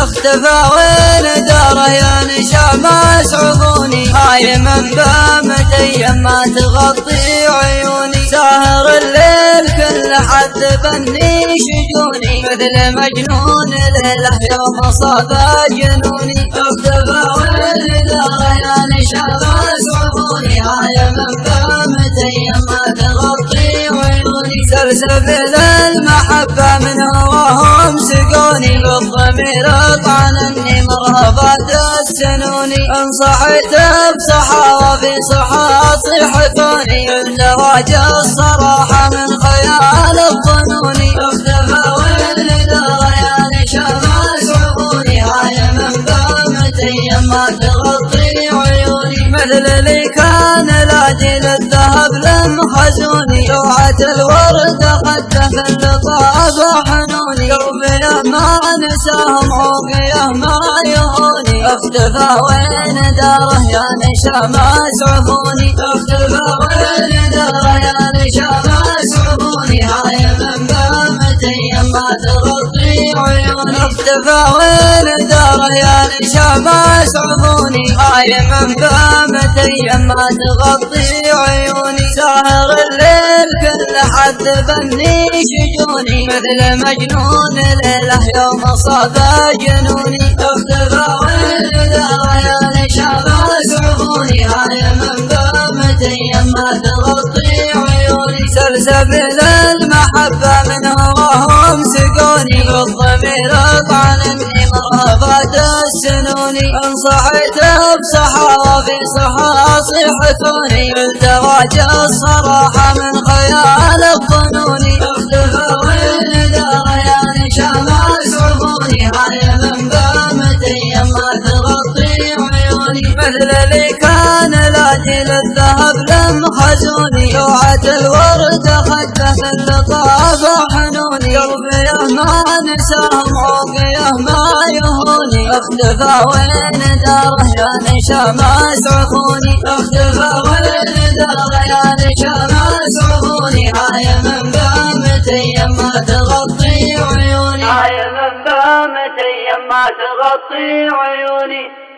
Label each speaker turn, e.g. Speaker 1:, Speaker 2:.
Speaker 1: اختفى وين داره يا نشامة سعفوني هاي من بامت ايام ما تغطي عيوني ساهر الليل كل حد بني شجوني مثل مجنون ليله يوم صاب جنوني اختفى وين داره يا نشامة سعفوني هاي من بامت ايام ما تغطي عيوني سلسبيل المحبة من هواهم سقوني بالضمير طعنني مرهبات السنوني انصحيت بصحا وفي صحا صيحتوني الزواج الصراحة من خيال الظنوني اختفى وين دار يا نشامة سعفوني هاي من بامت ايام ما تغطي عيوني مثل اللي كان لاجي للذهب لمخزوني لوعة الورد خده في اللطافة حنوني قلبي ما نساهم عوقيه ما يهوني اختفى وين داره يا نشامة سعفوني اختفى وين داره يا نشامة سعفوني هاي من بامت ايام ما تغطي عيوني اختفى وين داره يا نشامة سعفوني هاي من بامت ايام ما تغطي عيوني ساهر الليل كل حد بني شجوني مثل مجنون ليله يوم صاب جنوني اختفى وين داره يا نشامة سعفوني هاي من بامت ايام ما تغطي عيوني سلسبيل المحبة من هواهم سقوني بالضمير طعنني مرهبات السنوني انصحيت بصحا وفي صحا صيحتوني الزواج الصراحة من خيال الظنوني اختفى وين داره يا نشامة سعفوني هاي من بامت ايام ما تغطي عيوني مثل اللي كان لاجي للذهب لمخزوني لوعة الورد خده في اللطافة حنوني قلبي ما نساهم عوقيه ما يهوني اختفى وين داره يا نشامة سعفوني اختفى وين داره يا نشامة سعفوني هاي من بامت ايام ما تغطي عيوني هاي من بامت ايام ما تغطي عيوني